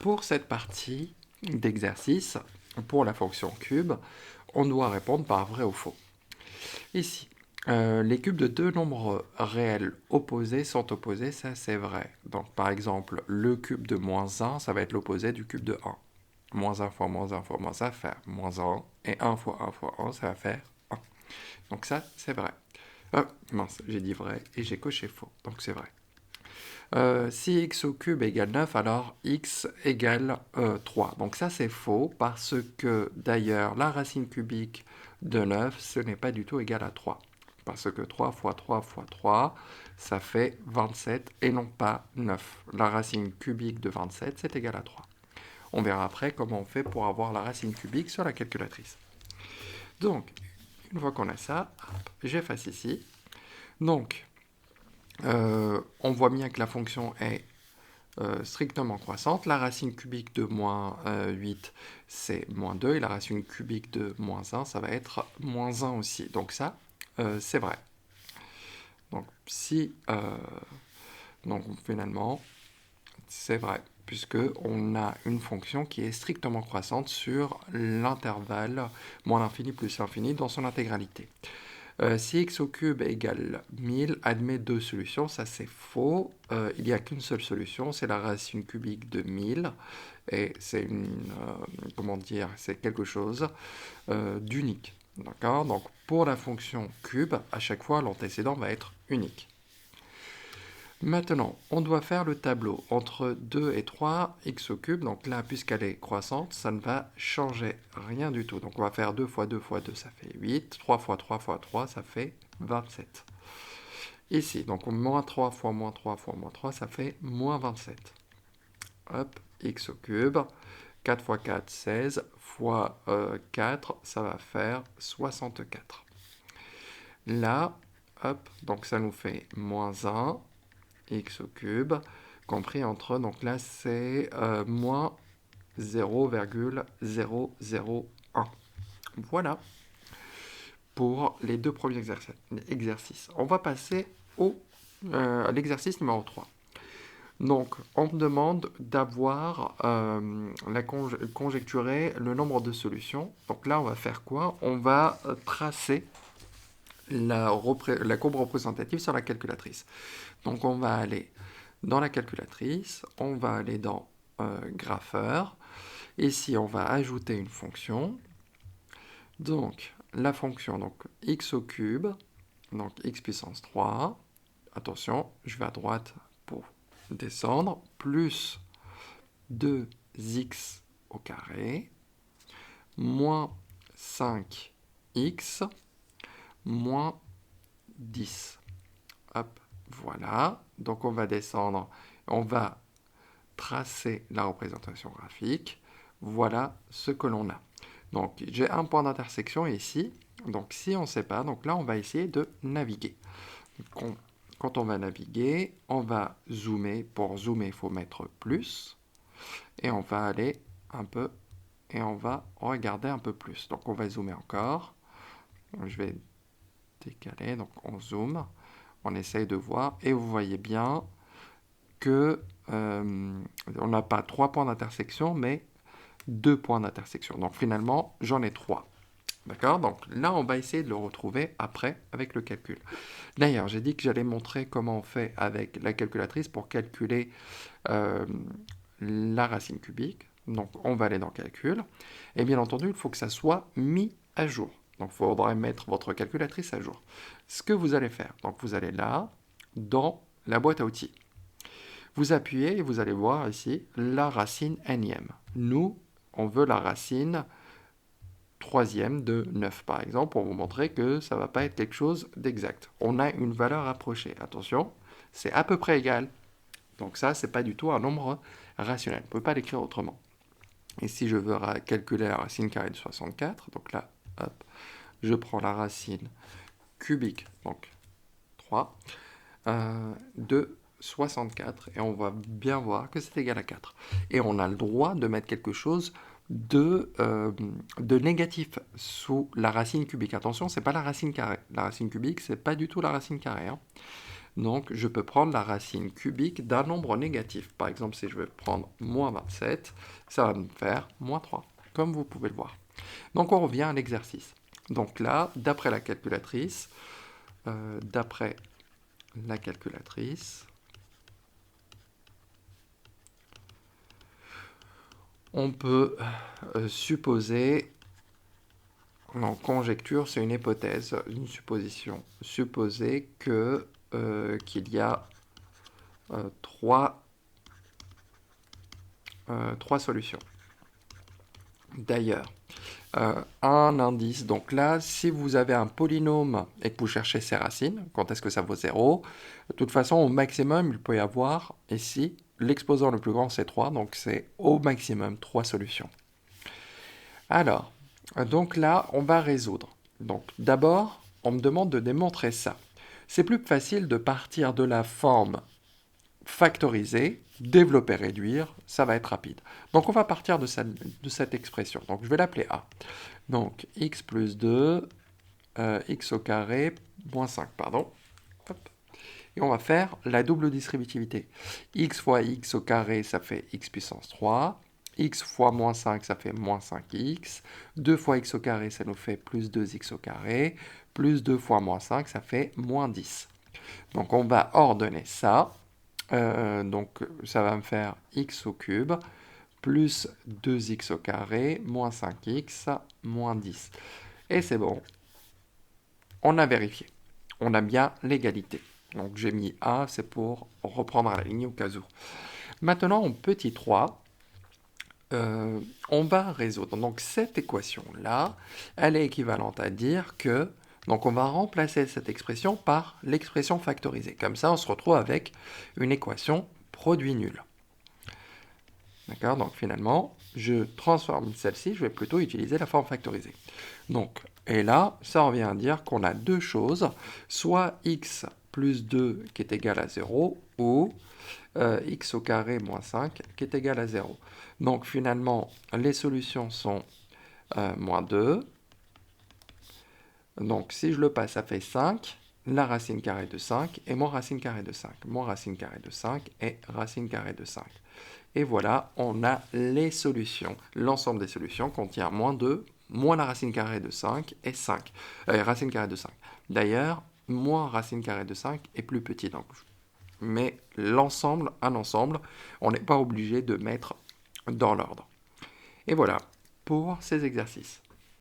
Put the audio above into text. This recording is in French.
Pour cette partie d'exercice, pour la fonction cube, on doit répondre par vrai ou faux. Ici, les cubes de deux nombres réels opposés sont opposés, ça c'est vrai. Donc par exemple, le cube de moins 1, ça va être l'opposé du cube de 1. Moins 1 fois moins 1 fois moins 1, ça va faire moins 1, et 1 fois 1 fois 1, ça va faire 1. Donc ça, c'est vrai. Mince, j'ai dit vrai et j'ai coché faux, donc c'est vrai. Si x au cube égale 9, alors x égale 3. Donc ça c'est faux, parce que d'ailleurs la racine cubique de 9, ce n'est pas du tout égal à 3. Parce que 3 fois 3 fois 3, ça fait 27 et non pas 9. La racine cubique de 27, c'est égal à 3. On verra après comment on fait pour avoir la racine cubique sur la calculatrice. Donc, une fois qu'on a ça, j'efface ici. Donc, on voit bien que la fonction est strictement croissante. La racine cubique de moins 8, c'est moins 2, et la racine cubique de moins 1, ça va être moins 1 aussi. Donc ça, c'est vrai. Donc si, donc finalement, c'est vrai, puisque on a une fonction qui est strictement croissante sur l'intervalle moins l'infini plus l'infini dans son intégralité. Si x au cube égale 1000, admet deux solutions, ça c'est faux. Il n'y a qu'une seule solution, c'est la racine cubique de 1000, et c'est comment dire, c'est quelque chose d'unique. D'accord? Donc pour la fonction cube, à chaque fois l'antécédent va être unique. Maintenant, on doit faire le tableau entre 2 et 3, x au cube. Donc là, puisqu'elle est croissante, ça ne va changer rien du tout. Donc on va faire 2 fois 2 fois 2, ça fait 8. 3 fois 3 fois 3, ça fait 27. Ici, donc moins 3 fois moins 3 fois moins 3, ça fait moins 27. Hop, x au cube. 4 fois 4, 16. Fois 4, ça va faire 64. Là, hop, donc ça nous fait moins 1. X au cube, compris entre, donc là c'est moins 0,001. Voilà pour les deux premiers exercices. On va passer à l'exercice numéro 3. Donc, on me demande d'avoir conjecturer le nombre de solutions. Donc là, on va faire quoi? On va tracer la courbe représentative sur la calculatrice. Donc, on va aller dans la calculatrice, on va aller dans grapheur. Ici, on va ajouter une fonction. Donc, la fonction, donc x au cube, donc x puissance 3. Attention, je vais à droite pour descendre, plus 2x au carré, moins 5x, moins 10. Hop, voilà. Donc on va descendre, on va tracer la représentation graphique. Voilà ce que l'on a. Donc j'ai un point d'intersection ici. Donc si on ne sait pas, donc là on va essayer de naviguer. Quand on va naviguer, on va zoomer. Pour zoomer, il faut mettre plus. Et on va aller un peu et on va regarder un peu plus. Donc on va zoomer encore. Je vais décaler, donc on zoome. On essaye de voir et vous voyez bien que on n'a pas 3 points d'intersection, mais 2 points d'intersection. Donc finalement, j'en ai 3. D'accord? Donc là, on va essayer de le retrouver après avec le calcul. D'ailleurs, j'ai dit que j'allais montrer comment on fait avec la calculatrice pour calculer la racine cubique. Donc on va aller dans calcul. Et bien entendu, il faut que ça soit mis à jour. Donc il faudrait mettre votre calculatrice à jour. Ce que vous allez faire, donc vous allez là, dans la boîte à outils. Vous appuyez et vous allez voir ici la racine énième. Nous, on veut la racine troisième de 9 par exemple, pour vous montrer que ça ne va pas être quelque chose d'exact. On a une valeur approchée. Attention, c'est à peu près égal. Donc ça, c'est pas du tout un nombre rationnel. On ne peut pas l'écrire autrement. Et si je veux calculer la racine carrée de 64, donc là, hop, je prends la racine cubique, donc 3, de 64, et on va bien voir que c'est égal à 4. Et on a le droit de mettre quelque chose de négatif sous la racine cubique. Attention, c'est pas la racine carrée. La racine cubique, c'est pas du tout la racine carrée. Hein. Donc, je peux prendre la racine cubique d'un nombre négatif. Par exemple, si je veux prendre moins 27, ça va me faire moins 3, comme vous pouvez le voir. Donc, on revient à l'exercice. Donc là, d'après la calculatrice, on peut supposer, non, conjecture, c'est une hypothèse, une supposition, supposer que qu'il y a trois solutions. D'ailleurs, un indice, donc là, si vous avez un polynôme et que vous cherchez ses racines, quand est-ce que ça vaut 0, de toute façon, au maximum, il peut y avoir, ici, l'exposant le plus grand, c'est 3, donc c'est au maximum 3 solutions. Alors, donc là, on va résoudre. Donc d'abord, on me demande de démontrer ça. C'est plus facile de partir de la forme factoriser, développer, réduire, ça va être rapide. Donc on va partir de cette expression. Donc je vais l'appeler A. Donc x plus 2, x au carré, moins 5, pardon. Hop. Et on va faire la double distributivité. X fois x au carré, ça fait x puissance 3. X fois moins 5, ça fait moins 5x. 2 fois x au carré, ça nous fait plus 2x au carré. Plus 2 fois moins 5, ça fait moins 10. Donc on va ordonner ça. Donc ça va me faire x au cube plus 2x au carré moins 5x moins 10. Et c'est bon. On a vérifié. On a bien l'égalité. Donc j'ai mis A, c'est pour reprendre à la ligne au cas où. Maintenant, en petit 3, on va résoudre. Donc cette équation-là, elle est équivalente à dire que... Donc on va remplacer cette expression par l'expression factorisée. Comme ça, on se retrouve avec une équation produit nul. D'accord? Donc finalement, je transforme celle-ci, je vais plutôt utiliser la forme factorisée. Donc, et là, ça revient à dire qu'on a deux choses, soit x plus 2 qui est égal à 0, ou x au carré moins 5 qui est égal à 0. Donc finalement, les solutions sont moins 2. Donc si je le passe, ça fait 5. La racine carrée de 5 et moins racine carrée de 5. Moins racine carrée de 5 et racine carrée de 5. Et voilà, on a les solutions. L'ensemble des solutions contient moins 2, moins la racine carrée de 5 et 5. Racine carrée de 5. D'ailleurs, moins racine carrée de 5 est plus petit. Donc, mais l'ensemble, un ensemble, on n'est pas obligé de mettre dans l'ordre. Et voilà pour ces exercices.